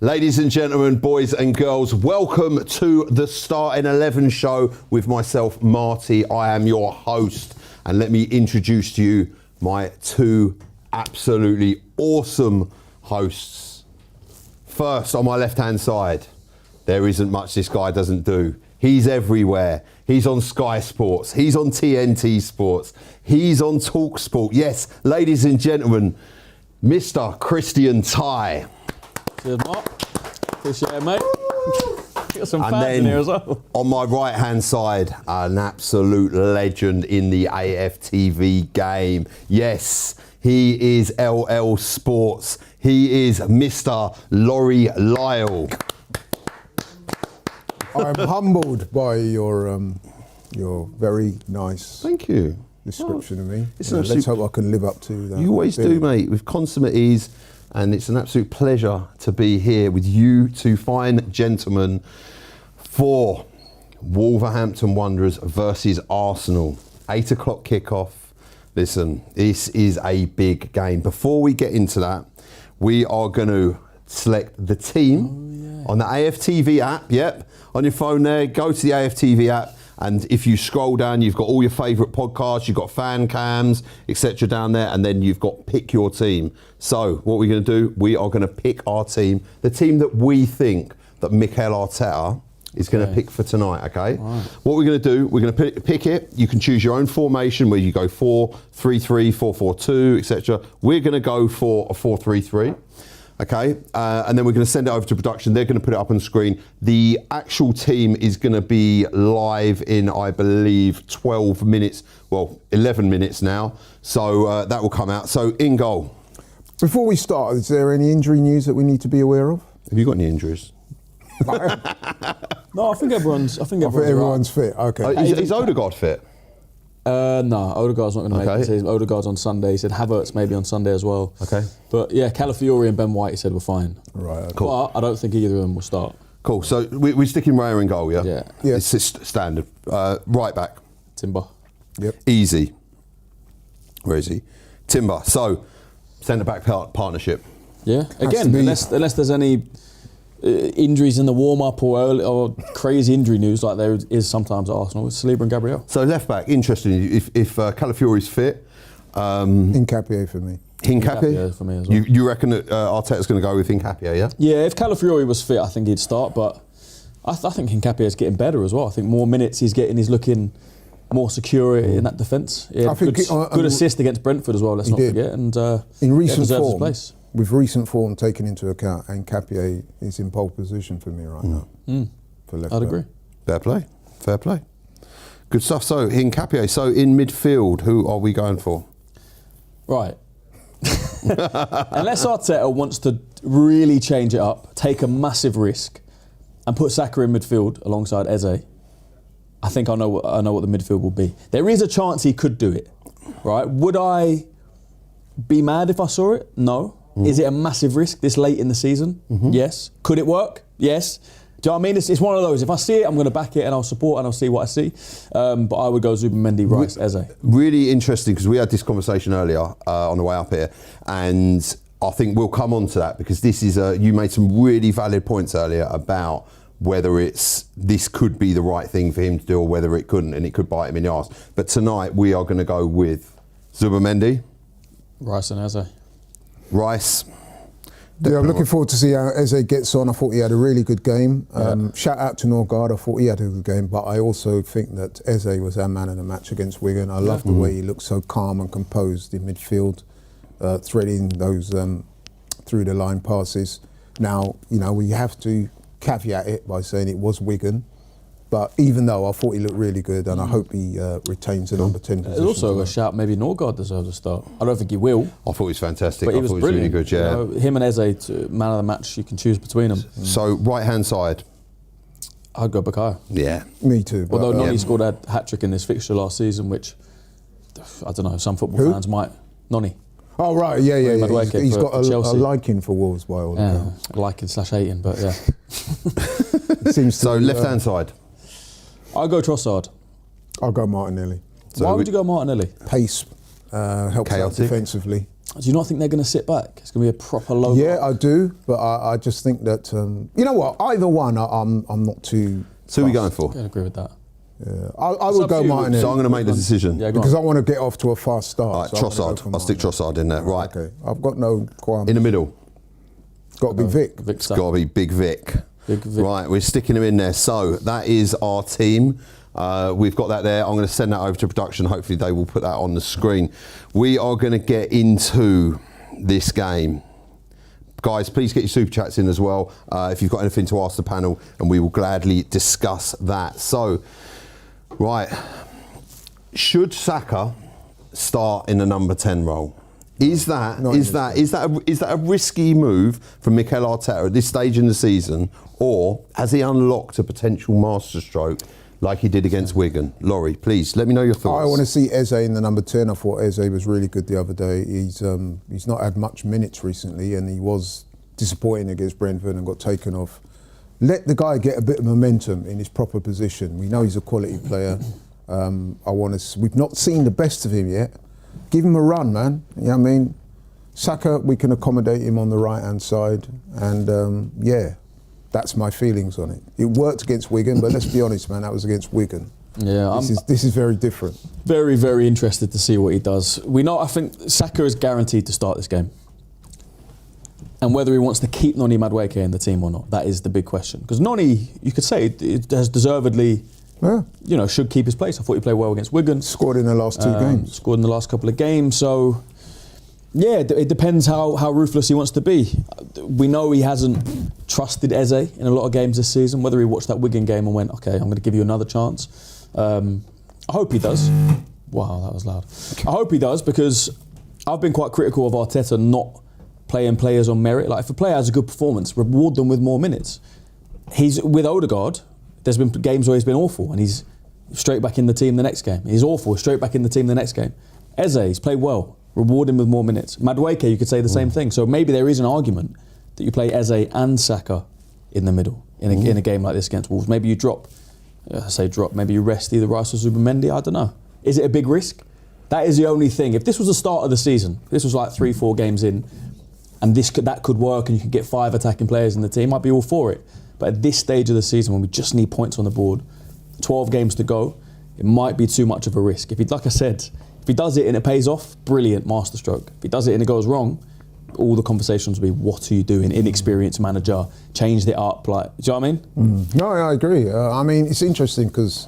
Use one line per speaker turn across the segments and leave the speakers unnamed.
Ladies and gentlemen, boys and girls, welcome to the Starting 11 show with myself, Marty. I am your host, and let me introduce to you my two absolutely awesome hosts. First, on my left-hand side, there isn't much this guy doesn't do. He's everywhere. He's on Sky Sports. He's on TNT Sports. He's on Talk Sport. Yes, ladies and gentlemen, Mr. Christian Ty.
Cheers, Mark. Appreciate it, mate. Got some fans in here as well.
On my right-hand side, an absolute legend in the AFTV game. Yes, he is LL Sports. He is Mr. Laurie Lyle.
I'm humbled by your very nice description of me. Let's hope I can live up to that.
You always do, mate, with consummate ease. And it's an absolute pleasure to be here with you two fine gentlemen for Wolverhampton Wanderers versus Arsenal. 8 o'clock kickoff. Listen, this is a big game. Before we get into that, we are going to select the team on the AFTV app. Yep, on your phone there, go to the AFTV app. And if you scroll down, you've got all your favourite podcasts, you've got fan cams, etc. down there, and then you've got pick your team. So what we're going to do, we are going to pick our team, the team that we think that Mikel Arteta is going to pick for tonight, okay? Right. What we're going to do, we're going to pick it. You can choose your own formation where you go 4-3-3, 4-4-2, etc. We're going to go for a 4-3-3. Okay, and then we're going to send it over to production. They're going to put it up on the screen. The actual team is going to be live in, I believe, 12 minutes. Well, 11 minutes now. So that will come out. So in goal.
Before we start, is there any injury news that we need to be aware of?
Have you got any injuries?
No, I think everyone's
fit. Okay.
Is Odegaard fit?
No, Odegaard's not going to make it. He says Odegaard's on Sunday. He said Havertz maybe on Sunday as well. Okay. But yeah, Calafiori and Ben White, he said, were fine.
Right. Okay.
Cool.
But I don't think either of them will start.
Cool. So we're sticking Raya in goal, yeah?
Yeah.
It's just standard. Right back.
Timber.
Yep.
Easy. Where is he? Timber. So centre back partnership.
Yeah. Again, unless there's any injuries in the warm-up or crazy injury news like there is sometimes at Arsenal, it's Saliba and Gabriel. So
left back, interesting. If Calafiori's fit,
Hincapié for me.
Hincapié
for me as well.
You reckon that Arteta's going to go with Hincapié, yeah?
Yeah, if Calafiori was fit, I think he'd start. But I think Hincapié is getting better as well. I think more minutes he's getting, he's looking more secure in that defence. He had good assist against Brentford as well. Let's not forget. And
in recent
deserves
form,
his place.
With recent form taken into account, and Hincapié is in pole position for me right now. For left
I'd
back.
agree.
Fair play. Good stuff. So Hincapié. So in midfield, who are we going for?
Right. Unless Arteta wants to really change it up, take a massive risk, and put Saka in midfield alongside Eze, I think I know what the midfield will be. There is a chance he could do it. Right? Would I be mad if I saw it? No. Is it a massive risk this late in the season? Yes. Could it work? Yes. Do you know what I mean? It's one of those. If I see it, I'm going to back it and I'll support and I'll see what I see. But I would go Zubimendi, Rice, Eze.
Really interesting, because we had this conversation earlier on the way up here, and I think we'll come on to that, because this is you made some really valid points earlier about whether this could be the right thing for him to do or whether it couldn't, and it could bite him in the arse. But tonight we are going to go with Zubimendi,
Rice and Eze.
Rice.
Yeah, I'm looking forward to see how Eze gets on. I thought he had a really good game. Shout out to Norgard. I thought he had a good game, but I also think that Eze was our man of the match against Wigan. I love the way he looked so calm and composed in midfield, threading those through the line passes. Now, we have to caveat it by saying it was Wigan. But even though I thought he looked really good, and I hope he retains the number 10 position.
There's also a shout, maybe Norgard deserves a start. I don't think he will.
I thought he was fantastic.
But he was brilliant.
Really good, yeah.
Him and Eze, man of the match, you can choose between them.
So, right-hand side.
I'd go Bukayo.
Yeah.
Me too.
Although Noni scored a hat-trick in this fixture last season, which, I don't know, some football fans might. Noni.
Oh, right, yeah. He's got a liking for Wolves by all accounts.
Liking/hating, but yeah.
So, left-hand side.
I'll go Trossard.
I'll go Martinelli.
So why would you go Martinelli?
Pace helps out defensively.
Do you not think they're going to sit back? It's going to be a proper low.
Yeah, I do, but I just think that you know what? Either one, I'm not too.
So who are we going for?
I agree with that.
Yeah, I would go Martinelli.
So I'm going to make the decision.
Yeah,
because I want to get off to a fast start.
All right,
so
Trossard. I'll stick Trossard in there. Right.
Okay, I've got no qualms.
In the middle.
Got to be Vic.
Vic's
It's got to be Big Vic.
Big Vic.
Right, we're sticking him in there. So that is our team. We've got that there. I'm going to send that over to production. Hopefully they will put that on the screen. We are going to get into this game. Guys, please get your super chats in as well if you've got anything to ask the panel, and we will gladly discuss that. So, right, should Saka start in the number 10 role? Is that a risky move from Mikel Arteta at this stage in the season, or has he unlocked a potential masterstroke like he did against Wigan? Laurie, please let me know your thoughts.
I want to see Eze in the number 10. I thought Eze was really good the other day. He's not had much minutes recently, and he was disappointing against Brentford and got taken off. Let the guy get a bit of momentum in his proper position. We know he's a quality player. We've not seen the best of him yet. Give him a run, man. You know what I mean? Saka, we can accommodate him on the right-hand side, and that's my feelings on it. It worked against Wigan, but let's be honest, man, that was against Wigan.
Yeah,
this is very different.
Very, very interested to see what he does. I think Saka is guaranteed to start this game. And whether he wants to keep Noni Madueke in the team or not, that is the big question. Because Noni, you could say, has deservedly, should keep his place. I thought he played well against Wigan.
Scored in the last two games.
Scored in the last couple of games. So, yeah, it depends how ruthless he wants to be. We know he hasn't trusted Eze in a lot of games this season. Whether he watched that Wigan game and went, okay, I'm going to give you another chance. I hope he does. Wow, that was loud. I hope he does, because I've been quite critical of Arteta not playing players on merit. Like, if a player has a good performance, reward them with more minutes. He's with Odegaard. There's been games where he's been awful, and he's straight back in the team the next game. He's awful, straight back in the team the next game. Eze, he's played well. Reward him with more minutes. Madueke, you could say the same thing. So maybe there is an argument that you play Eze and Saka in the middle in a game like this against Wolves. Maybe you maybe you rest either Rice or Zubimendi. I don't know. Is it a big risk? That is the only thing. If this was the start of the season, this was like 3-4 games in, and that could work, and you could get 5 attacking players in the team, I'd be all for it. But at this stage of the season, when we just need points on the board, 12 games to go, it might be too much of a risk. Like I said, if he does it and it pays off, brilliant, masterstroke. If he does it and it goes wrong, all the conversations will be, what are you doing? Inexperienced manager, changed it up. Like, do you know what I mean?
No, I agree. It's interesting because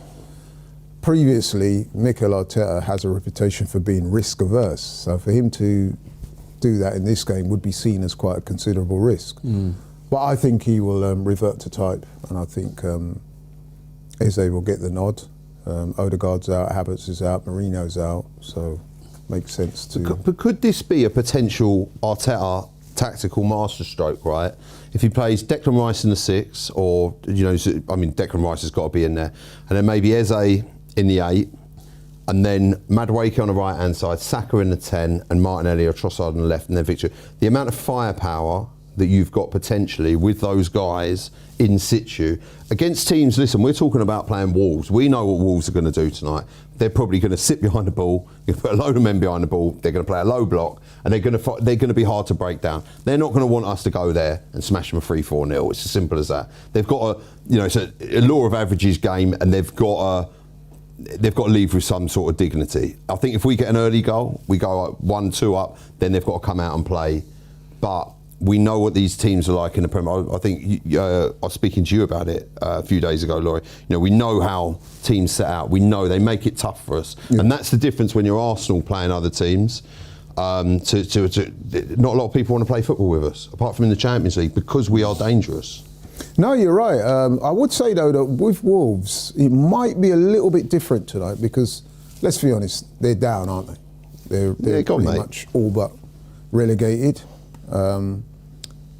previously, Mikel Arteta has a reputation for being risk averse. So for him to do that in this game would be seen as quite a considerable risk. But I think he will revert to type, and I think Eze will get the nod. Odegaard's out, Havertz is out, Mourinho's out, so makes sense to.
But could this be a potential Arteta tactical masterstroke, right? If he plays Declan Rice in the 6, or Declan Rice has got to be in there, and then maybe Eze in the 8. And then Madueke on the right-hand side, Saka in the 10, and Martinelli or Trossard on the left, and then Victor. The amount of firepower that you've got potentially with those guys in situ against teams. Listen, we're talking about playing Wolves. We know what Wolves are going to do tonight. They're probably going to sit behind the ball, going to put a load of men behind the ball. They're going to play a low block, and they're going to be hard to break down. They're not going to want us to go there and smash them a 3-4-0. It's as simple as that. They've got it's a law of averages game, and they've got to leave with some sort of dignity. I think if we get an early goal, we go 1-2 up, then they've got to come out and play. But we know what these teams are like in the Premier. I think I was speaking to you about it a few days ago, Laurie. We know how teams set out. We know they make it tough for us, and that's the difference when you're Arsenal playing other teams. Not a lot of people want to play football with us, apart from in the Champions League, because we are dangerous.
No, you're right. I would say though that with Wolves, it might be a little bit different tonight because, let's be honest, they're down, aren't they? They're pretty much all but relegated.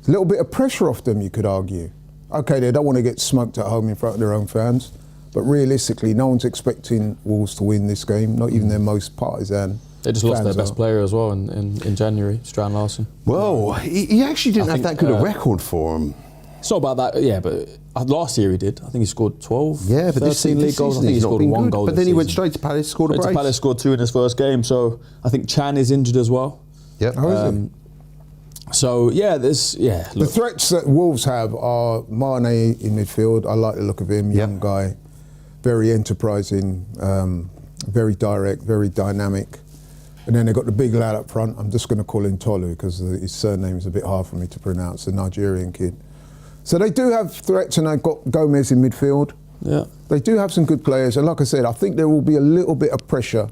A little bit of pressure off them, you could argue. Okay, they don't want to get smoked at home in front of their own fans, but realistically, no one's expecting Wolves to win this game, not even their most partisan.
They just lost their best player as well in January, Strand Larsen.
Well, he actually didn't have that good a record for him.
It's not about that, yeah, but last year he did. I think he scored 12,
yeah, but
13 league goals. I think he scored 1 goal.
But then he went straight to Palace, scored a brace.
Palace scored 2 in his first game, so I think Chan is injured as well.
Yep.
How is it?
So
The threats that Wolves have are Mane in midfield. I like the look of him, young guy, very enterprising, very direct, very dynamic. And then they've got the big lad up front. I'm just going to call him Tolu because his surname is a bit hard for me to pronounce, the Nigerian kid. So they do have threats, and they've got Gomez in midfield.
Yeah.
They do have some good players, and like I said, I think there will be a little bit of pressure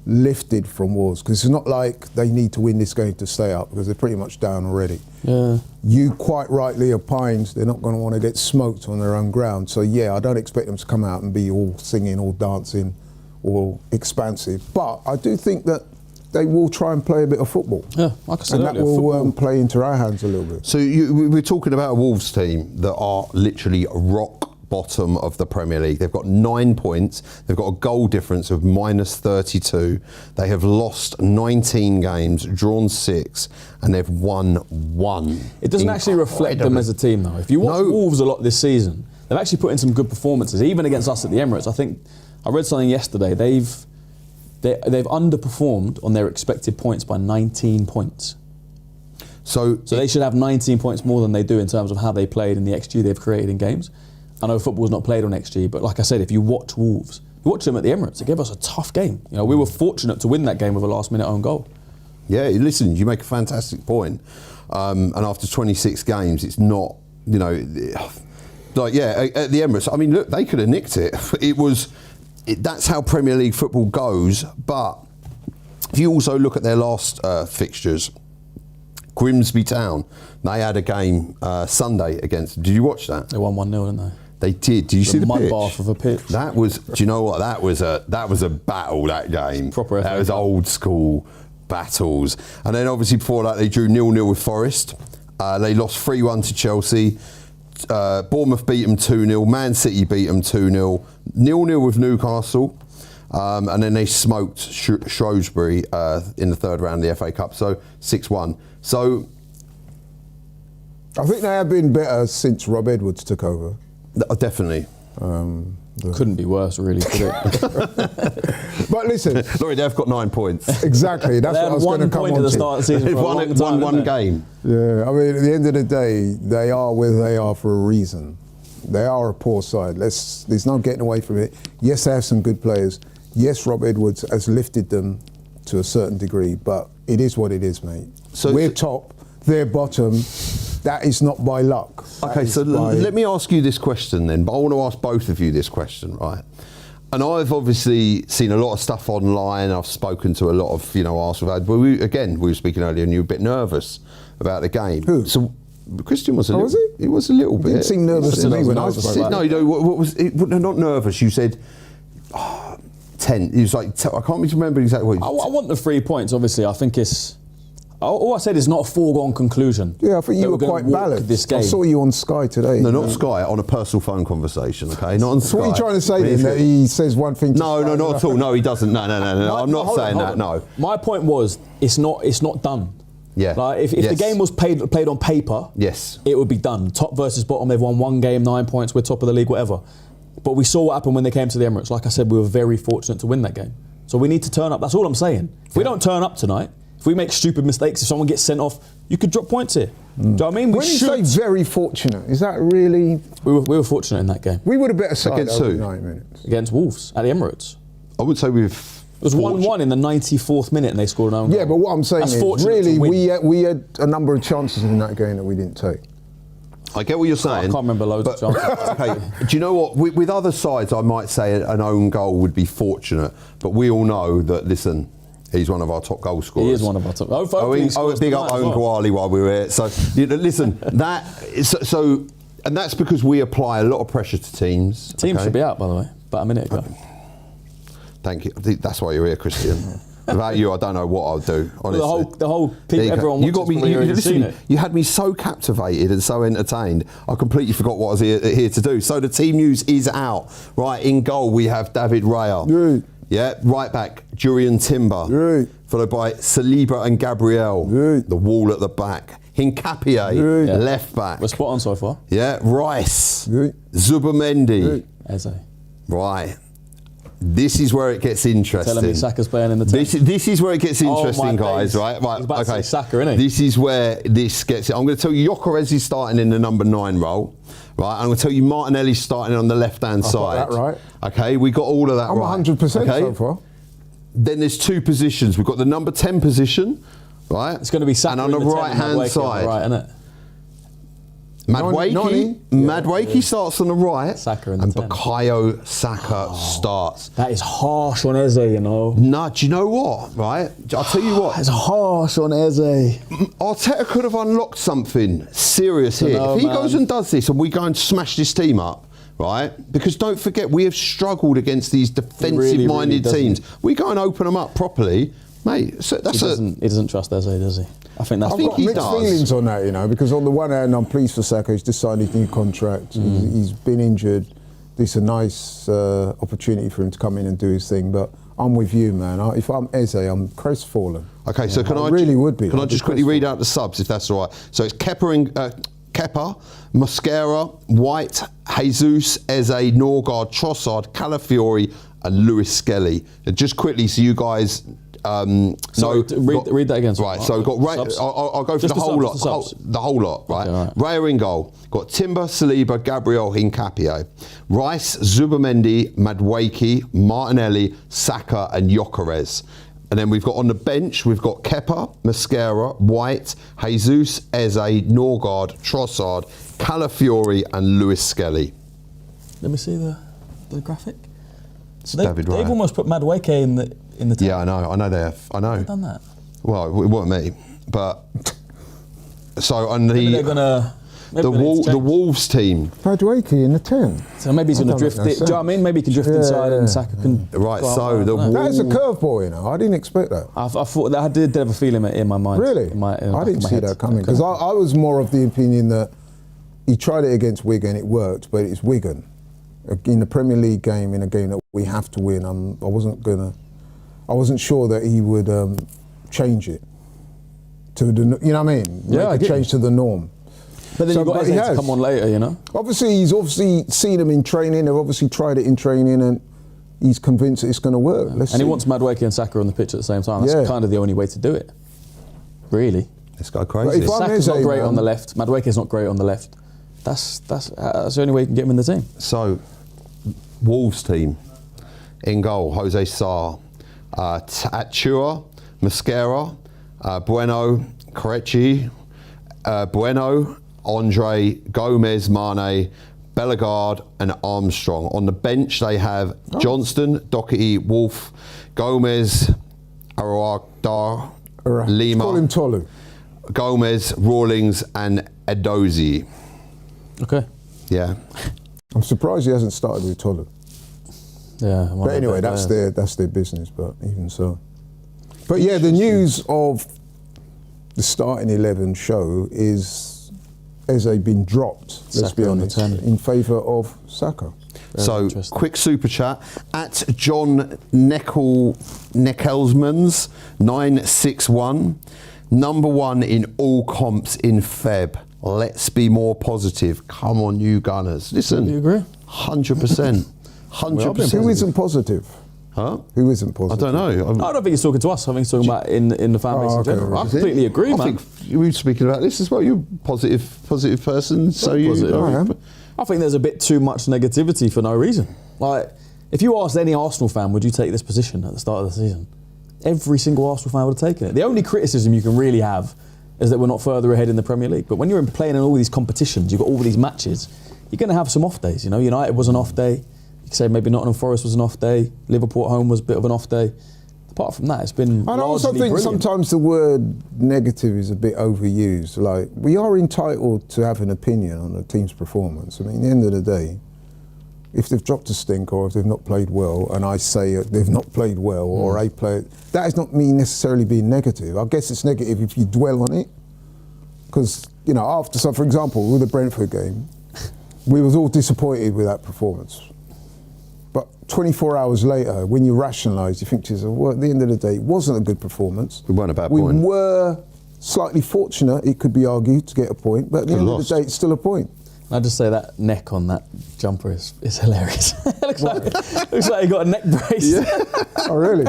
lifted from Wolves because it's not like they need to win this game to stay up because they're pretty much down already.
Yeah.
You quite rightly opined they're not going to want to get smoked on their own ground. So yeah, I don't expect them to come out and be all singing, all dancing, all expansive. But I do think that they will try and play a bit of football.
Yeah, like I said
and
earlier,
that will play into our hands a little bit.
So we're talking about a Wolves team that are literally rock bottom of the Premier League. They've got 9 points. They've got a goal difference of -32. They have lost 19 games, drawn 6, and they've won 1.
It doesn't actually reflect them as a team, though. If you watch Wolves a lot this season, they've actually put in some good performances, even against us at the Emirates. I think I read something yesterday. They've underperformed on their expected points by 19 points. So they should have 19 points more than they do in terms of how they played in the XG they've created in games. I know football's not played on XG, but like I said, if you watch Wolves, you watch them at the Emirates, they gave us a tough game. You know, we were fortunate to win that game with a last-minute own goal.
Yeah, listen, you make a fantastic point. And after 26 games, it's not, you know, like, yeah, at the Emirates, I mean, look, they could have nicked it. That's how Premier League football goes. But if you also look at their last fixtures, Grimsby Town, they had a game Sunday against. Did you watch that?
They won 1-0, didn't they?
They did. Did you see the pitch?
Mudbath of a pitch.
That was. Do you know what? That was a battle. That game.
Proper.
That was old school battles. And then obviously before that they drew 0-0 with Forest. They lost 3-1 to Chelsea. Bournemouth beat them 2-0. Man City beat them 2-0. 0-0 with Newcastle. And then they smoked Shrewsbury in the third round of the FA Cup. So 6-1. So
I think they have been better since Rob Edwards took over.
Definitely.
Couldn't be worse, really, could it?
But listen,
Laurie, they've got 9 points.
Exactly. That's what I was going to come on to.
One point at the start of the season.
They've won one game.
Yeah, I mean, at the end of the day, they are where they are for a reason. They are a poor side. There's no getting away from it. Yes, they have some good players. Yes, Rob Edwards has lifted them to a certain degree, but it is what it is, mate. So we're top, they're bottom. That is not by luck.
Okay, so let me ask you this question then, but I want to ask both of you this question, right? And I've obviously seen a lot of stuff online. I've spoken to a lot of, Arsenal fans. But we were speaking earlier, and you were a bit nervous about the game.
Who?
So Christian was a little.
Was he?
He was a little bit.
Didn't seem nervous to me when I was
No, what was it? Not nervous. You said 10. He was like, I can't remember exactly what.
I want the 3 points. Obviously, I think it's. All I said is not a foregone conclusion.
Yeah, I think you were quite balanced.
This game.
I saw you on Sky today.
No, not Sky, on a personal phone conversation, okay? Not on Sky.
So what are you trying to say then, that he says one thing to
No, not at all. No, he doesn't. No. I'm not saying that, no.
My point was, it's not done.
Yeah.
Like if the game was played on paper,
yes,
it would be done. Top versus bottom, they've won one game, 9 points, we're top of the league, whatever. But we saw what happened when they came to the Emirates. Like I said, we were very fortunate to win that game. So we need to turn up. That's all I'm saying. If we don't turn up tonight, if we make stupid mistakes, if someone gets sent off, you could drop points here. Do you know what I mean?
When you say very fortunate, is that really?
We were fortunate in that game.
We would have better side
against
over
who?
9 minutes.
Against Wolves at the Emirates.
I would say we've.
It was 1-1 in the 94th minute and they scored an own goal.
Yeah, but what I'm saying is, really, we had a number of chances in that game that we didn't take.
I get what you're saying.
I can't remember loads of chances.
Okay, do you know what? With other sides, I might say an own goal would be fortunate, but we all know that, listen, he's one of our top goal scorers.
He is one of our top.
Big up Owen Gwali while we were here. So, listen, and that's because we apply a lot of pressure to teams.
Teams should be out, by the way, about a minute ago.
Thank you. That's why you're here, Christian. Without you, I don't know what I'll do. Honestly,
the whole people, everyone watches.
You had me so captivated and so entertained. I completely forgot what I was here to do. So the team news is out. Right, in goal we have David Raya.
Right.
Yeah, right back Jurian Timber.
Right.
Followed by Saliba and Gabriel.
Right.
The wall at the back. Hincapié,
right.
left back.
We're spot on so far.
Yeah, Rice.
Right.
Zubamendi.
Right.
Eze.
Right. This is where it gets interesting.
Telling me Saka's playing in the 10.
This is where it gets interesting, guys.
days.
Right?
He's about to say Saka, isn't he?
This is where this gets. I'm going to tell you, Gyökeres is starting in the number 9 role. Right, I'm going to tell you, Martinelli's starting on the left-hand side.
Got that right.
Okay, we got all of that
I'm
right.
100%
okay?
so far.
Then there's 2 positions. We've got the number 10 position, right?
It's going to be Saka
and on the right-hand side.
Right, isn't it?
Madwakey starts on the right,
Saka in the
and
10.
Bukayo Saka starts.
That is harsh on Eze, you know.
No, do you know what? Right, I'll tell you what.
It's harsh on Eze.
Arteta could have unlocked something serious here.
know,
If he
man.
goes and does this, and we go and smash this team up, right? Because don't forget, we have struggled against these defensive-minded
really
teams. We go and open them up properly, mate. So that's
He doesn't trust Eze, does he? I think that's
I've
think
got
he
mixed
does.
feelings on that, you know, because on the one hand, I'm pleased for Saka. He's just signed his new contract. He's been injured. This is a nice opportunity for him to come in and do his thing. But I'm with you, man. If I'm Eze, I'm crestfallen.
Okay, so can I
really would be.
Can I
I'd
just
be
quickly read
crestfallen.
out the subs, if that's all right? So it's Kepa, Mosquera, White, Jesus, Eze, Norgard, Trossard, Calafiori, and Lewis Skelly. And just quickly, so you guys.
Sorry, read that again.
Right, so we've got
Subs?
I'll go for
Just
the whole
subs,
lot,
the subs.
the whole lot, right?
Okay, all right.
Raya in goal. Got Timber, Saliba, Gabriel, Hincapie, Rice, Zubamendi, Madwakey, Martinelli, Saka, and Gyökeres. And then we've got on the bench, we've got Kepa, Mosquera, White, Jesus, Eze, Norgard, Trossard, Calafiori, and Lewis Skelly.
Let me see the graphic. So
David
they've
Raya.
almost put Madwake in the 10.
Yeah, I know they have. I know.
They've done that.
Well, it wasn't me, but so on
Maybe they're gonna. Maybe they need to
the
change.
Wolves team.
Padwakey in the 10.
So maybe he's going to
That
drift
don't
it.
make
Do you know what I mean? Maybe he can drift
Yeah,
inside and
yeah.
Saka can.
Right,
go out
so
wide,
the
I don't know.
That is a curveball, you know. I didn't expect that.
I thought that I did have a feeling in my mind.
Really?
In my,
I
back
didn't
of my
see
head.
that coming because I was more of the opinion that he tried it against Wigan, it worked, but it's Wigan in the Premier League game, in a game that we have to win. I wasn't sure that he would change it to the, you know what I mean?
Yeah, I
Make
get
a change to the norm.
But then you've got
but he
Eze to
has.
come on later, you know.
He's obviously seen him in training. They've obviously tried it in training, and he's convinced that it's going to work. Let's
And
see.
he wants Madwake and Saka on the pitch at the same time. That's
Yeah.
kind of the only way to do it. Really.
Let's go
But
crazy.
if I'm
Saka's not
Eze,
great
man.
on the left. Madwake's not great on the left. That's the only way you can get him in the team.
So, Wolves team. In goal, Jose Sarr, Achua, Mosquera, Bueno, Corechi, Bueno, Andre, Gomez, Mane, Bellegarde, and Armstrong. On the bench, they have Johnston, Doherty, Wolf, Gomez, Arouardar, Lima,
Call him Tolu.
Gomez, Rawlings, and Edozie.
Okay.
Yeah.
I'm surprised he hasn't started with Tolu.
Yeah.
But anyway, that's their business. But even so, but yeah, the news of the starting 11 show is Eze been dropped. Let's
Saka
be
on the
honest,
10.
in favour of Saka.
So,
interesting.
quick super chat at John Neckelsmans 961. Number 1 in all comps in Feb. Let's be more positive. Come on, you Gunners. Listen.
You agree?
100%. 100%.
Who isn't positive?
Huh?
Who isn't
I
positive?
don't know.
I don't think he's talking to us. I think he's talking about in the fan base in
okay,
general. I
right.
completely agree,
I
man.
think we were speaking about this as well. You're a positive person. So you.
positive.
I am.
I think there's a bit too much negativity for no reason. Like, if you asked any Arsenal fan, would you take this position at the start of the season? Every single Arsenal fan would have taken it. The only criticism you can really have is that we're not further ahead in the Premier League. But when you're playing in all these competitions, you've got all these matches, you're going to have some off days. You know, United was an off day. You could say maybe Nottingham Forest was an off day. Liverpool at home was a bit of an off day. Apart from that, it's been
I also
largely
think
brilliant.
sometimes the word negative is a bit overused. Like, we are entitled to have an opinion on a team's performance. I mean, at the end of the day, if they've dropped a stink or if they've not played well, and I say they've not played well or a player, that does not mean necessarily being negative. I guess it's negative if you dwell on it. Because, you know, after, so for example, with the Brentford game, we was all disappointed with that performance. But 24 hours later, when you rationalise, you think to yourself, well, at the end of the day, it wasn't a good performance.
We weren't a bad
We
point.
were slightly fortunate, it could be argued, to get a point, but at the
Could've
end
lost.
of the day, it's still a point.
I just say that neck on that jumper is hilarious. looks like he got a neck brace.
Yeah.
Oh, really?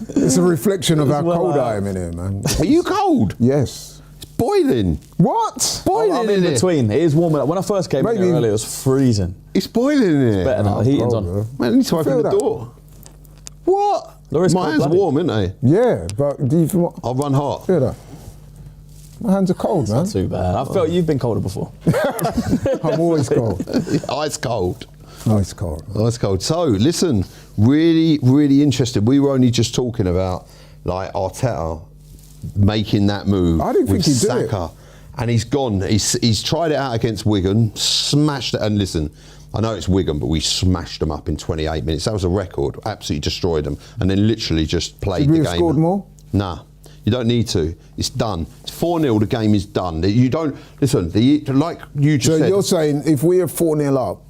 It's a reflection of how
well
cold
out.
I am in here, man.
Are you cold?
Yes.
It's boiling.
What?
Boiling
I'm
in
in
here.
between. It is warming up. When I first came in
Maybe-
here earlier, it was freezing.
It's boiling in here.
Better now. The heating's on.
bro.
Man, I need to open
Feel
the
that?
door. What?
Laura's
My hands are
cold-blooded.
warm, aren't they?
Yeah, but do you
I'll run hot.
feel that? My hands are cold, man.
Not too bad. I felt you've been colder before.
I'm always cold.
Ice cold.
Ice cold.
Ice cold. So, listen, really, really interested. We were only just talking about, like, Arteta making that move
I didn't
with
think he'd do it.
Saka. And he's gone. He's tried it out against Wigan, smashed it. And listen, I know it's Wigan, but we smashed them up in 28 minutes. That was a record. Absolutely destroyed them. And then literally just played
Should we
the
have
game.
scored more?
Nah. You don't need to. It's done. It's 4-0. The game is done. You don't listen. Like you just
So
said.
you're saying if we're 4-0 up,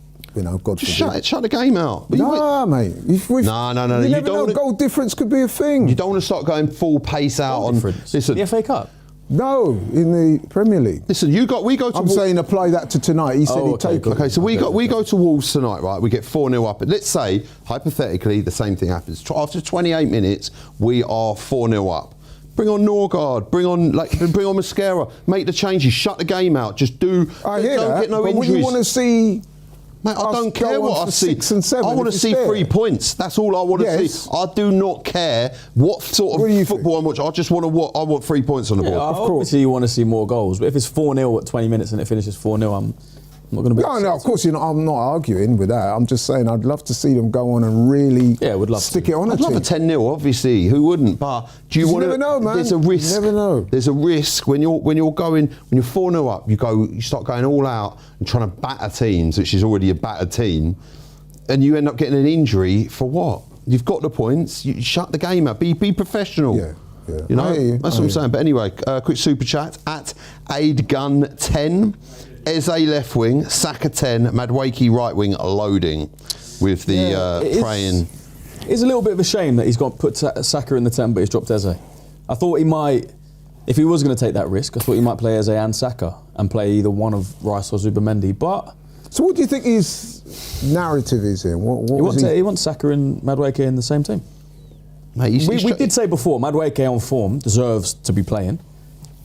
God
Just
forbid.
shut the game out. But
Nah, mate. If we've,
No.
You
You
never
don't
know.
wanna-
Goal difference could be a thing.
You don't want to start going full pace out on.
Difference.
Listen,
The FA Cup.
No, in the Premier League.
listen. We go to.
I'm saying apply that to tonight. He said
Oh,
he'd
okay,
take
good.
it.
Okay, so we go to Wolves tonight, right? We get 4-0 up. Let's say hypothetically the same thing happens. After 28 minutes, we are 4-0 up. Bring on Norgard, bring on Mascara, make the changes, shut the game out. Just do.
I hear
don't
that.
get no
but
injuries.
what you want to see?
Mate, I
us
don't care
go
what
on
I
for
see.
6 and 7
I want
if
to
it's
see
there.
3 points. That's all I want to
Yes.
see. I do not care what sort
What do you
of
think?
football I'm watching. I just want to. I want 3 points on the board.
Yeah,
course.
obviously you want to see more goals, but if it's 4-0 at 20 minutes and it finishes 4-0, I'm not going to be.
No, of course, I'm not arguing with that. I'm just saying I'd love to see them go on and really
Yeah, would love
stick
to.
it on
I'd
a
love
team.
a 10-0, obviously. Who wouldn't? But do you
You
want to?
never know, man.
There's a
You
risk.
never know.
There's a risk when you're 4-0 up. You start going all out and trying to batter teams, which is already a battered team, and you end up getting an injury for what? You've got the points. You shut the game out. Be professional.
Yeah.
You know,
I hear you.
that's
I
what I'm
hear
saying. But anyway, quick super chat at AidGun10. Eze left wing, Saka 10, Madueke right wing loading with the
it is-
praying.
It's a little bit of a shame that he's put Saka in the 10, but he's dropped Eze. I thought he might, if he was going to take that risk, I thought he might play Eze and Saka and play either one of Rice or Zubimendi. But
So what do you think his narrative is here? What
he wants Saka and Madueke in the same team.
Mate, he's
We did say before, Madueke on form deserves to be playing.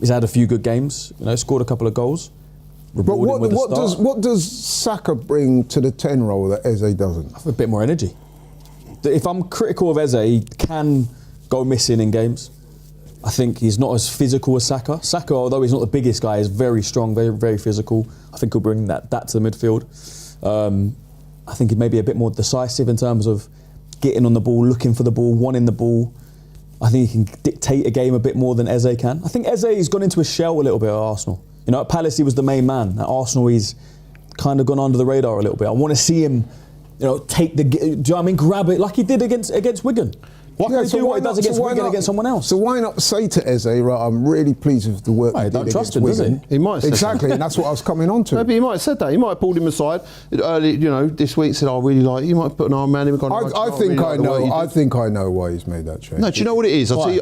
He's had a few good games, scored a couple of goals.
But
Rewarding with a start.
what does Saka bring to the 10 role that Eze doesn't?
A bit more energy. If I'm critical of Eze, he can go missing in games. I think he's not as physical as Saka. Saka, although he's not the biggest guy, is very strong, very, very physical. I think he'll bring that to the midfield. I think he may be a bit more decisive in terms of getting on the ball, looking for the ball, wanting the ball. I think he can dictate a game a bit more than Eze can. I think Eze's gone into a shell a little bit at Arsenal. At Palace he was the main man. At Arsenal he's kind of gone under the radar a little bit. I want to see him, take the. Do you know what I mean? Grab it like he did against Wigan. Why can't he do what he does against Wigan against someone else?
So why not say to Eze, right, I'm really pleased with the work
Right,
he
don't
did
trust
against
him, does
Wigan.
he?
He might have said
Exactly, and that's what I was coming on to.
Maybe he might have said that. He might have pulled him aside early, this week. Said, "I really like." You might have put an arm around him and gone.
I think I know. I think I know why he's made that change.
No, do you know what it is? I'll tell you.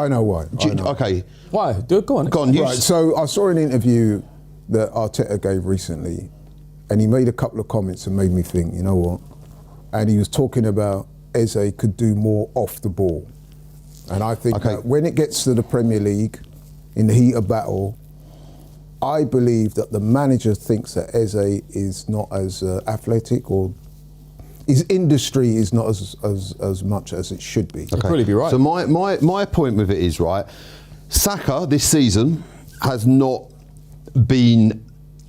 I know why. I know.
Okay,
Why? Go on.
go on. You
Right, so I saw an interview that Arteta gave recently, and he made a couple of comments and made me think, you know what? And he was talking about Eze could do more off the ball. And I think that when it gets to the Premier League, in the heat of battle, I believe that the manager thinks that Eze is not as athletic, or his industry is not as much as it should be.
You'd probably be right.
So my point with it is, right, Saka this season has not been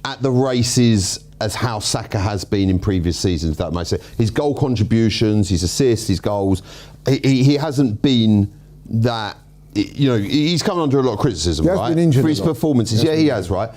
at the races as how Saka has been in previous seasons, that may say. His goal contributions, his assists, his goals, he hasn't been that, he's come under a lot of criticism,
He has
right?
been injured
for
a
his
lot.
performances. He has, right?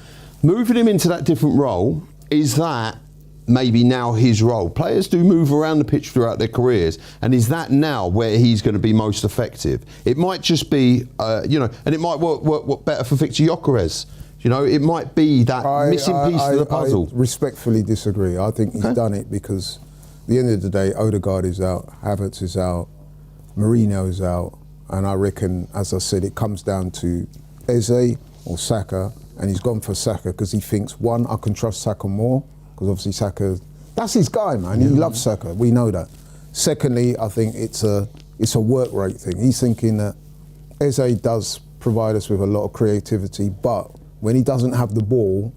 Moving him into that different role, is that maybe now his role? Players do move around the pitch throughout their careers, and is that now where he's going to be most effective? It might just be, and it might work better for Victor Gyökeres. It might be that missing piece of the puzzle.
I respectfully disagree. I think he's done it because at the end of the day, Odegaard is out, Havertz is out, Mourinho is out, and I reckon, as I said, it comes down to Eze or Saka, and he's gone for Saka because he thinks, one, I can trust Saka more, because obviously Saka, that's his guy, man. He loves Saka. We know that. Secondly, I think it's a work rate thing. He's thinking that Eze does provide us with a lot of creativity, but when he doesn't have the ball,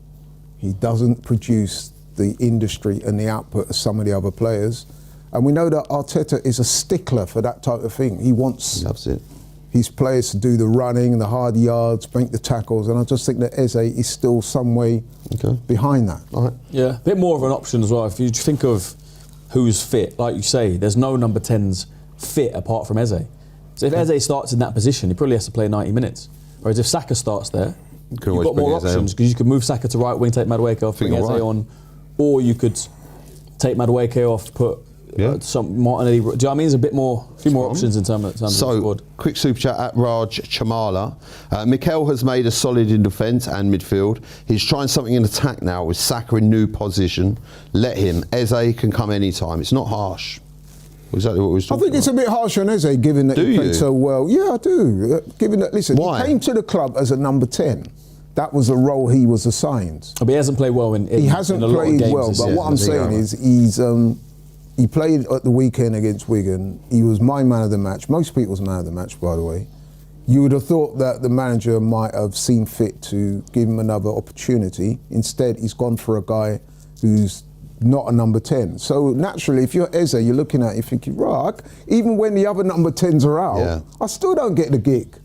he doesn't produce the industry and the output of some of the other players. And we know that Arteta is a stickler for that type of thing. He
Loves it.
his players to do the running, the hard yards, make the tackles, and I just think that Eze is still some way behind that.
All right.
Yeah, a bit more of an option as well. If you think of who's fit, like you say, there's no number 10s fit apart from Eze. So if Eze starts in that position, he probably has to play 90 minutes. Whereas if Saka starts there, you've got more options, because you could move Saka to right wing, take Madueke off, bring Eze on, or you could take Madueke off, put some Martinelli. Do you know what I mean? There's a few more options in terms of the squad.
Quick super chat at Raj Chamala. Mikel has made us solid in defence and midfield. He's trying something in attack now with Saka in new position. Let him. Eze can come anytime. It's not harsh. Exactly what we was talking
I think it's a bit harsh on Eze, given that he played so well. Yeah, I do. Given that, listen,
Why?
he came to the club as a number 10. That was the role he was assigned.
But he hasn't played well in
He hasn't
in a lot of
played
games
well,
this
but
year.
what I'm saying is he played at the weekend against Wigan. He was my man of the match. Most people's man of the match, by the way. You would have thought that the manager might have seen fit to give him another opportunity. Instead, he's gone for a guy who's not a number 10. So naturally, if you're Eze, you're looking at it, you're thinking, right, even when the other number 10s are out, I still don't get the gig.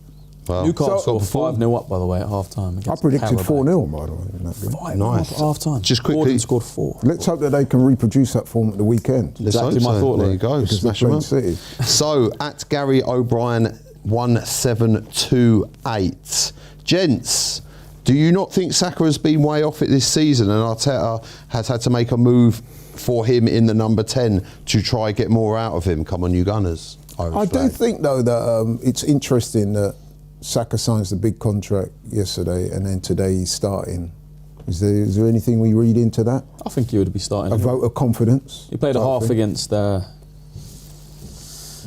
Well,
Newcastle 5-0 up, by the way, at half time.
I predicted 4-0, by the way. In that game.
5-0
Nice.
at half time.
Just quickly-
Gordon scored 4.
Let's hope that they can reproduce that form at the weekend.
Exactly my thought.
There you go.
Because
Smash
they're
them
playing
up.
City.
So at Gary O'Brien 1728, gents, do you not think Saka has been way off it this season, and Arteta has had to make a move for him in the number 10 to try get more out of him? Come on, you Gunners.
I do think, though, that it's interesting that Saka signs the big contract yesterday and then today he's starting. Is there anything we read into that?
I think he would be starting.
A vote of confidence?
He played a half against...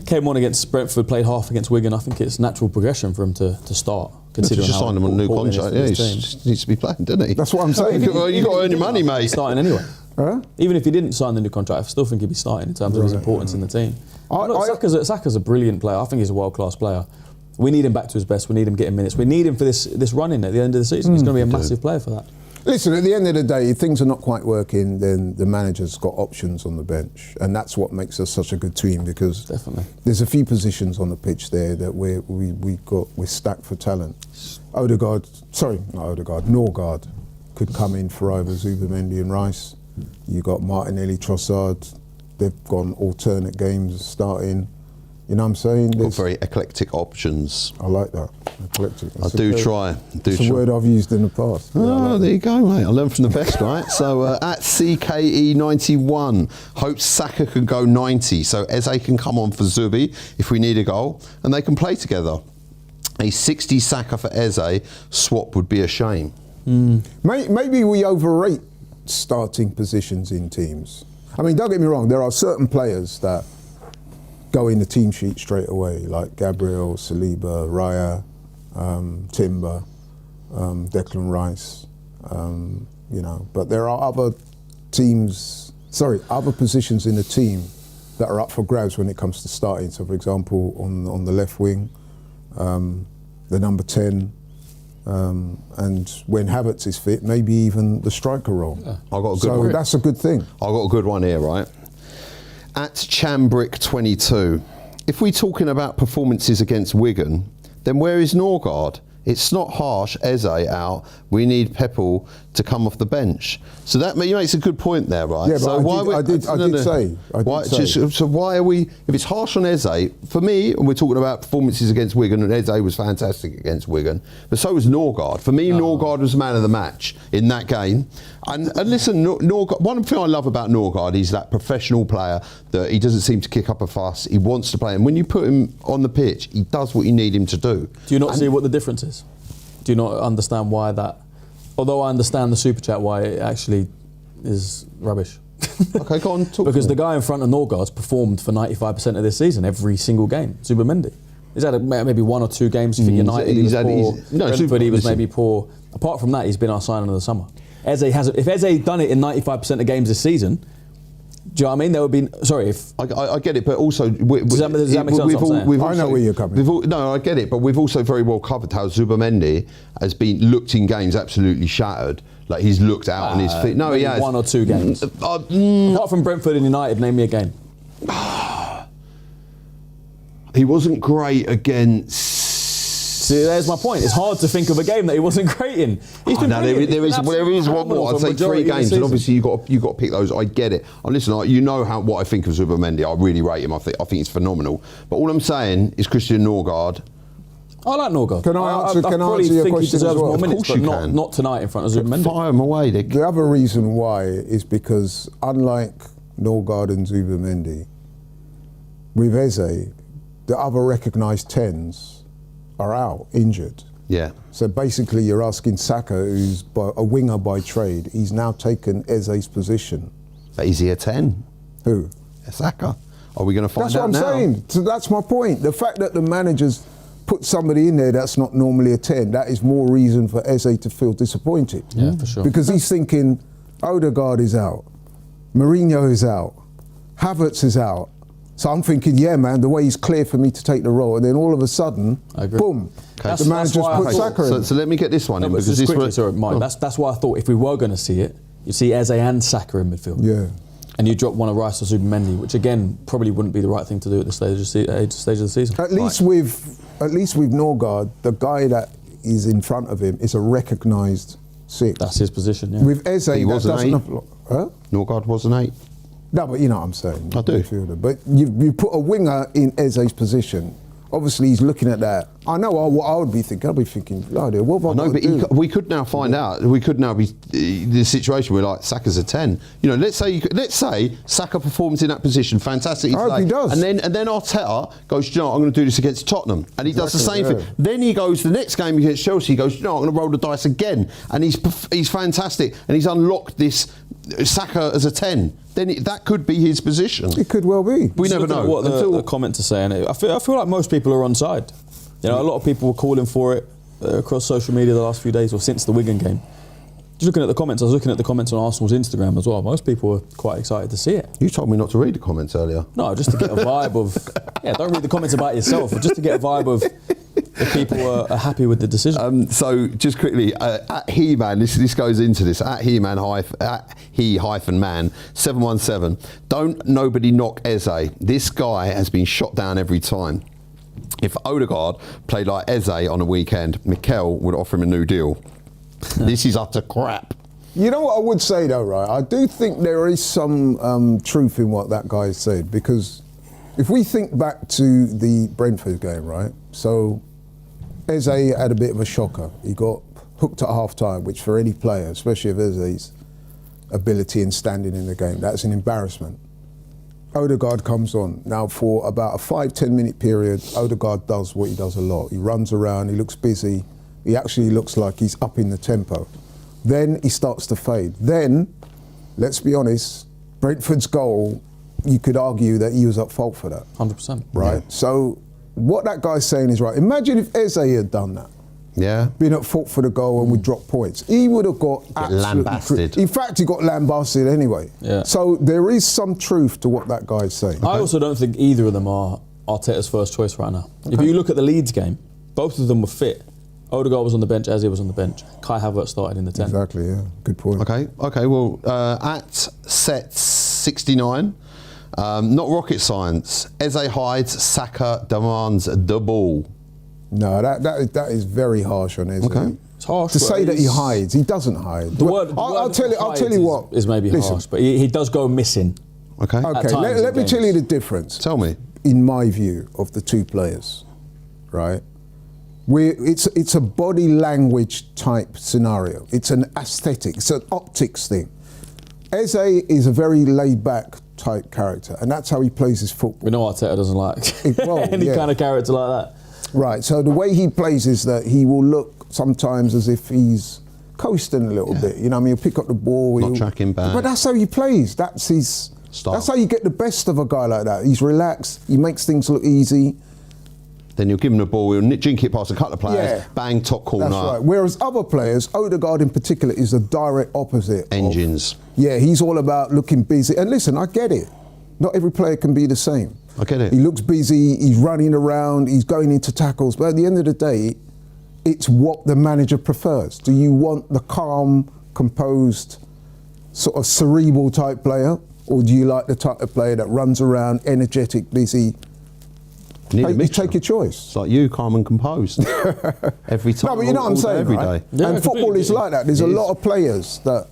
came on against Brentford, played half against Wigan. I think it's natural progression for him to start, considering
just
how
signed him on a new
important
contract.
it
Yeah,
is
he
for his team.
just needs to be playing, doesn't he?
That's what I'm saying.
Well, you got to earn your money, mate.
Starting anyway.
Huh?
Even if he didn't sign the new contract, I still think he'd be starting in terms of his importance in the team. Saka's a brilliant player. I think he's a world-class player. We need him back to his best. We need him getting minutes. We need him for this run-in at the end of the season. He's going to be a massive player for that.
Listen, at the end of the day, if things are not quite working, then the manager's got options on the bench. And that's what makes us such a good team, because there's a few positions on the pitch there that we're stacked for talent. Norgard could come in for either Zubimendi and Rice. You got Martinelli, Trossard. They've gone alternate games starting. You know what I'm saying?
Got very eclectic options.
I like that. Eclectic.
It's a
word I've used in the past.
Oh, there you go, mate. I learned from the best, right? So at CKE91, hopes Saka can go 90, so Eze can come on for Zubi if we need a goal, and they can play together. A 60 Saka for Eze swap would be a shame.
Maybe we overrate starting positions in teams. I mean, don't get me wrong, there are certain players that go in the team sheet straight away, like Gabriel, Saliba, Raya, Timber, Declan Rice, but there are other positions in the team that are up for grabs when it comes to starting. So, for example, on the left wing, the number 10, and when Havertz is fit, maybe even the striker role.
Yeah. I got a good one.
That's a good thing.
I got a good one here, right? At Chambrick22, if we're talking about performances against Wigan, then where is Norgard? It's not harsh, Eze out. We need Peppel to come off the bench. So that makes a good point there, right?
Yeah, but
so
I did say.
So why are we? If it's harsh on Eze, for me, and we're talking about performances against Wigan, and Eze was fantastic against Wigan, but so was Norgard. For me, Norgard was man of the match in that game. And listen, Norgard, one thing I love about Norgard is that professional player, that he doesn't seem to kick up a fuss. He wants to play, and when you put him on the pitch, he does what you need him to do.
Do you not see what the difference is? Do you not understand why that? Although I understand the super chat why it actually is rubbish.
Okay, go on. Talk
because the guy in front of Norgard's performed for 95% of this season, every single game. Zubimendi. He's had maybe one or two games for United. He was poor. Brentford, he was maybe poor. Apart from that, he's been our signing of the summer. Eze hasn't. If Eze done it in 95% of games this season, do you know what I mean? There would be. Sorry, if
I get it, but also
does that make sense?
I know where you're coming from.
No, I get it, but we've also very well covered how Zubimendi has been looked in games absolutely shattered. Like he's looked out on his feet. No, he has
1 or 2 games. Apart from Brentford and United, name me a game.
He wasn't great against.
See, there's my point. It's hard to think of a game that he wasn't great in. He's been
there is one more. I'd say 3 games, and obviously you got to pick those. I get it. And listen, you know what I think of Zubimendi. I really rate him. I think he's phenomenal. But all I'm saying is Christian Norgard.
I like Norgard.
Can I answer your question as well?
More minutes,
of course you
but
can.
Not tonight in front of Zubimendi.
Fire him away.
The other reason why is because unlike Norgard and Zubimendi, with Eze, the other recognised 10s are out, injured.
Yeah.
So basically you're asking Saka, who's a winger by trade, he's now taken Eze's position.
But is he a 10?
Who?
Saka. Are we going to find
That's
out
what I'm saying. So that's my point. The fact that the managers put somebody in there that's not normally a 10, that is more reason for Eze to feel disappointed.
Yeah, for sure.
Because he's thinking, Odegaard is out, Mourinho is out, Havertz is out. So I'm thinking, yeah, man, the way he's clear for me to take the role, and then all of a sudden, boom, the manager's put Saka in.
So let me get this one in because this
quickly, sorry, Mike, that's why I thought if we were going to see it, you see Eze and Saka in midfield.
Yeah.
And you drop one of Rice or Zubimendi, which again probably wouldn't be the right thing to do at this stage of the season.
At least with Norgard, the guy that is in front of him is a recognised 6.
That's his position. Yeah.
With Eze,
he was an 8.
Huh?
Norgard was an 8.
No, but you know what I'm saying.
I do.
Midfielder. But you put a winger in Eze's position. Obviously, he's looking at that. I know what I would be thinking. I'd be thinking, what have I got to do?
We could now find out. We could now be the situation where like Saka's a 10. You know, let's say Saka performs in that position, fantastic.
I hope he does.
And then Arteta goes, you know, I'm going to do this against Tottenham, and he does the same thing. Then he goes the next game against Chelsea. He goes, you know, I'm going to roll the dice again, and he's fantastic, and he's unlocked this Saka as a 10. Then that could be his position.
It could well be.
We never know.
What the comment to say, and I feel like most people are on side. You know, a lot of people were calling for it across social media the last few days or since the Wigan game. Just looking at the comments, I was looking at the comments on Arsenal's Instagram as well. Most people were quite excited to see it.
You told me not to read the comments earlier.
No, just to get a vibe of... Yeah, don't read the comments about yourself, but just to get a vibe of if people are happy with the decision.
So, just quickly, at He-Man, this goes into this, at He-Man, at He-Man, 717, don't nobody knock Eze. This guy has been shot down every time. If Odegaard played like Eze on a weekend, Mikel would offer him a new deal. This is utter crap.
You know what I would say though, right? I do think there is some truth in what that guy said, because if we think back to the Brentford game, right? So Eze had a bit of a shocker. He got hooked at half-time, which for any player, especially of Eze's ability and standing in the game, that's an embarrassment. Odegaard comes on. Now for about a 5-10 minute period, Odegaard does what he does a lot. He runs around, he looks busy. He actually looks like he's up in the tempo. Then he starts to fade. Then, let's be honest, Brentford's goal, you could argue that he was at fault for that.
100%.
Right? Yeah. So what that guy's saying is right. Imagine if Eze had done that.
Yeah.
Been at fault for the goal and we dropped points. He would have got absolutely
lambasted.
In fact, he got lambasted anyway.
Yeah.
So there is some truth to what that guy's saying.
I also don't think either of them are Arteta's first choice right now. Okay. If you look at the Leeds game, both of them were fit. Odegaard was on the bench, Eze was on the bench. Kai Havertz started in the 10.
Exactly, yeah. Good point.
Okay. Well, at set 69, not rocket science. Eze hides, Saka demands the ball.
No, that is very harsh on Eze.
Okay.
It's harsh.
To say that he hides, he doesn't hide. I'll tell you what.
Is maybe harsh, but he does go missing.
Okay.
Let me tell you the difference.
Tell me.
In my view of the two players, right? It's a body language type scenario. It's an aesthetic. It's an optics thing. Eze is a very laid back type character, and that's how he plays his football.
We know Arteta doesn't like any kind of character like that.
Right. So the way he plays is that he will look sometimes as if he's coasting a little bit. You know what I mean? He'll pick up the ball.
Not tracking back.
But that's how he plays. That's his style. That's how you get the best of a guy like that. He's relaxed. He makes things look easy.
then you'll give him the ball, he'll jink it past a couple of players, bang, top corner.
That's right. Whereas other players, Odegaard in particular, is the direct opposite.
Engines.
He's all about looking busy. And listen, I get it. Not every player can be the same.
I get it.
He looks busy, he's running around, he's going into tackles. But at the end of the day, it's what the manager prefers. Do you want the calm, composed, sort of cerebral type player? Or do you like the type of player that runs around, energetic, busy? You take your choice.
It's like you, calm and composed. Every time.
No, but you know what I'm saying,
every
right?
day.
Yeah,
and football is like that. There's a lot of players that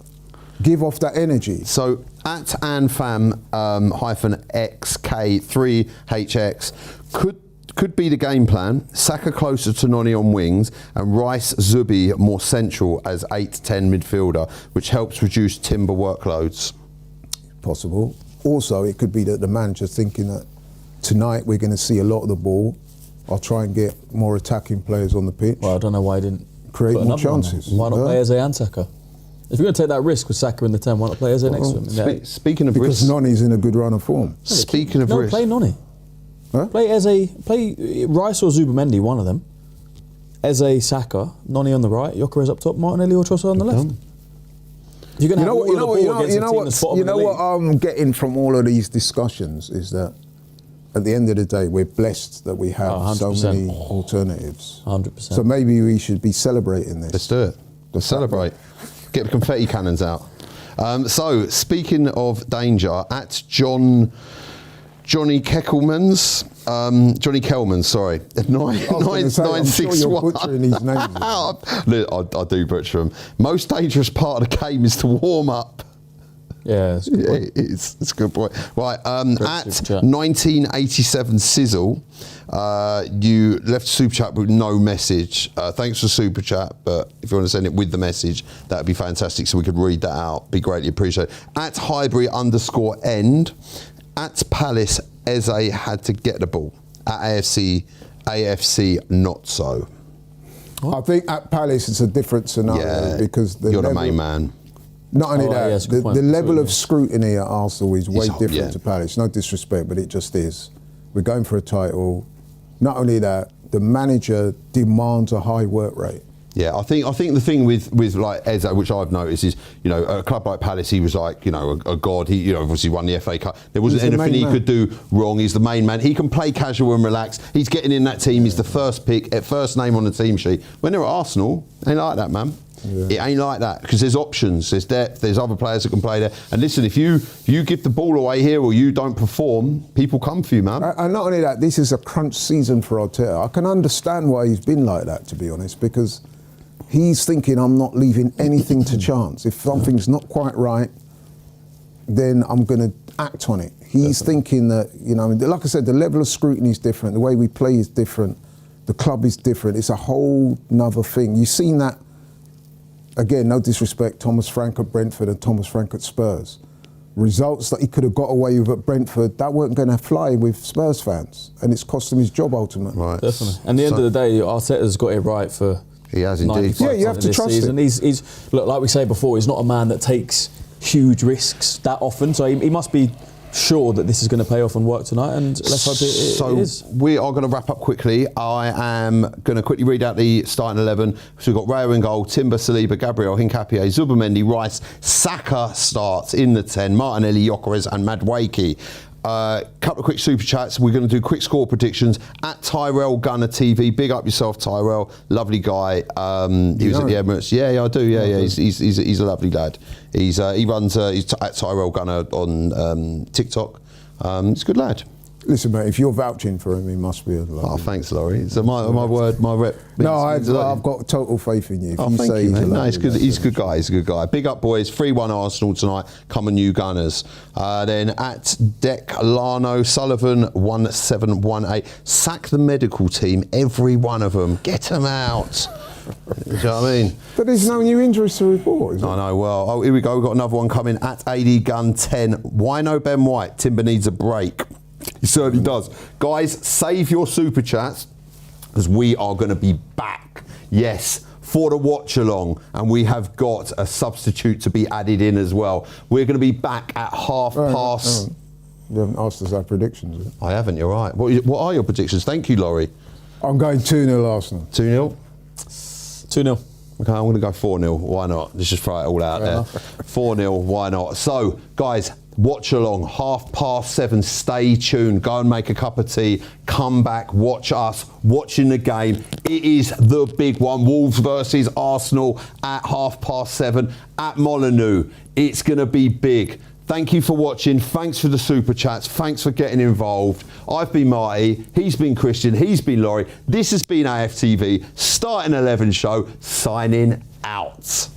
give off that energy.
So at ANFAM -XK3HX could be the game plan. Saka closer to Noni on wings and Rice Zubi more central as 8-10 midfielder, which helps reduce Timber workloads.
Possible. Also, it could be that the manager's thinking that tonight we're going to see a lot of the ball. I'll try and get more attacking players on the pitch.
Well, I don't know why he didn't
create
put
more
another one
chances.
there. Why not play Eze and Saka? If you're going to take that risk with Saka in the 10, why not play Eze next to him?
Speaking of
Because
risk,
Noni's in a good run of form.
speaking of
No,
risk,
play Noni.
Huh?
Play Eze, play Rice or Zubamendi, one of them. Eze, Saka, Noni on the right, Gyökeres up top, Martinelli or Trossard on the left. You're going to have all of the ball against a team that's bottom of the league.
what I'm getting from all of these discussions is that at the end of the day, we're blessed that we have so
100%.
many alternatives.
100%.
So maybe we should be celebrating this.
let's do it. Let's celebrate. Get the confetti cannons out. So, speaking of danger, at Johnny Kelman's, sorry,
I'm sure you're butchering these names.
Look, I do butcher them. Most dangerous part of the game is to warm up.
Yeah, that's a good point.
It's a good point. Right, at
super chat.
1987 Sizzle, you left super chat with no message. Thanks for super chat, but if you want to send it with the message, that'd be fantastic so we could read that out. Be greatly appreciated. At Highbury_end, at Palace, Eze had to get the ball. At AFC not so.
I think at Palace it's a different scenario because
you're the main man.
Not only
yeah,
that, the level of scrutiny at Arsenal is way different to Palace. No disrespect, but it just is. We're going for a title. Not only that, the manager demands a high work rate.
Yeah, I think the thing with like Eze, which I've noticed, is at a club like Palace, he was like a god. He obviously won the FA Cup. There wasn't anything he could do wrong. He's the main man. He can play casual and relax. He's getting in that team. He's the first pick, first name on the team sheet. When they're at Arsenal, ain't like that, man. Yeah. It ain't like that because there's options, there's depth, there's other players that can play there. And listen, if you give the ball away here or you don't perform, people come for you, man.
And not only that, this is a crunch season for Arteta. I can understand why he's been like that, to be honest, because he's thinking I'm not leaving anything to chance. If something's not quite right, then I'm going to act on it. He's thinking that, like I said, the level of scrutiny is different, the way we play is different, the club is different. It's a whole nother thing. You've seen that. Again, no disrespect, Thomas Frank at Brentford and Thomas Frank at Spurs. Results that he could have got away with at Brentford, that weren't going to fly with Spurs fans. And it's cost him his job ultimately.
Right.
Definitely. And at the end of the day, Arteta's got it right for...
He has indeed.
Yeah, you have to trust him.
He's look, like we say before, he's not a man that takes huge risks that often. So he must be sure that this is going to pay off and work tonight, and let's hope it is.
So we are going to wrap up quickly. I am going to quickly read out the starting 11. So we've got Rayo in goal, Timber, Saliba, Gabriel, Hincapié, Zubamendi, Rice, Saka starts in the 10, Martinelli, Gyökeres and Madueke. Couple of quick super chats. We're going to do quick score predictions at Tyrell Gunner TV. Big up yourself, Tyrell. Lovely guy. He was at the Emirates. Yeah, I do. Yeah. He's a lovely lad. He runs. He's at Tyrell Gunner on TikTok. He's a good lad.
Listen, mate, if you're vouching for him, he must be a lovely.
Oh, thanks, Laurie. So my word, my rep.
No, I've got total faith in you.
Oh, thank you, man. No, he's good. He's a good guy. He's a good guy. Big up, boys. 3-1 Arsenal tonight. Come on, you Gunners. Then at Declano Sullivan 1718. Sack the medical team. Every one of them. Get them out. Do you know what I mean?
But there's no new injuries to report, is there?
I know. Well, here we go. We've got another one coming at AD Gun 10. Why no Ben White? Timber needs a break. He certainly does. Guys, save your super chats because we are going to be back. Yes, for the watch along, and we have got a substitute to be added in as well. We're going to be back at half past.
You haven't asked us our predictions yet.
I haven't. You're right. What are your predictions? Thank you, Laurie.
I'm going 2-0 Arsenal.
2-0?
2-0.
Okay, I'm going to go 4-0. Why not? Let's just throw it all out there. 4-0, why not? So, guys, watch along. 7:30. Stay tuned. Go and make a cup of tea. Come back. Watch us watching the game. It is the big one. Wolves versus Arsenal at 7:30 at Molineux. It's going to be big. Thank you for watching. Thanks for the super chats. Thanks for getting involved. I've been Marty. He's been Christian. He's been Laurie. This has been AFTV. Starting 11 show. Signing out.